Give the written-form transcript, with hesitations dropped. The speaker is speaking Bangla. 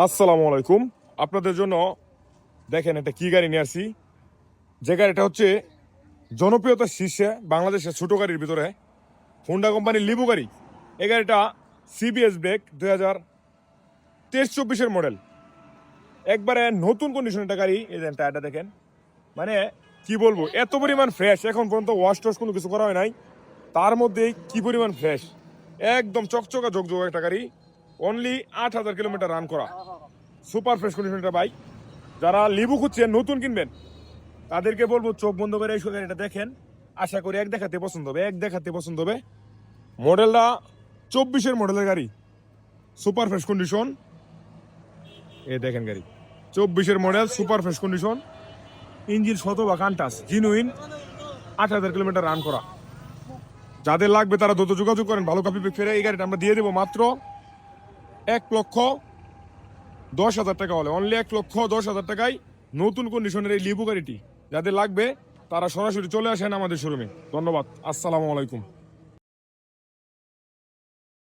আসসালামু আলাইকুম। আপনাদের জন্য দেখেন একটা কি গাড়ি নিয়ে আসছি। যে গাড়িটা হচ্ছে জনপ্রিয়তার শীর্ষে বাংলাদেশের ছোট গাড়ির ভিতরে হোন্ডা কোম্পানির লিবু গাড়ি। এই গাড়িটা সিবিএস ব্রেক 2023-24 মডেল, একবারে নতুন কন্ডিশনের গাড়ি। এই যে টায়ারটা দেখেন, মানে কি বলবো, এত পরিমাণ ফ্রেশ। এখন পর্যন্ত ওয়াশ টস কোনো কিছু করা হয় নাই, তার মধ্যেই কি পরিমাণ ফ্রেশ, একদম চকচকা ঝকঝক একটা গাড়ি। অনলি 8,000 কিলোমিটার রান করা, সুপার ফ্রেশ কন্ডিশনের বাইক। যারা লিবু খুঁজছেন, নতুন কিনবেন, তাদেরকে বলবো চোখ বন্ধ করে এই গাড়িটা দেখেন। আশা করি এক দেখাতে পছন্দ হবে, এক দেখাতে পছন্দ হবে। মডেলটা 24-এর মডেলের গাড়ি, সুপার ফ্রেশ কন্ডিশন। এ দেখেন গাড়ি 24-এর model, super fresh condition, engine শতভাগ আনটাচ, জিনুইন, 8,000 কিলোমিটার রান করা। যাদের লাগবে তারা দ্রুত যোগাযোগ করেন। ভালো কপি ফেরে এই গাড়িটা আমরা দিয়ে দেবো মাত্র 1,10,000 টাকা হলে, অনলি 1,10,000 টাকায় নতুন কন্ডিশনের এই লিবু গাড়িটি। যাদের লাগবে তারা সরাসরি চলে আসেন আমাদের শোরুমে। ধন্যবাদ, আসসালামু আলাইকুম।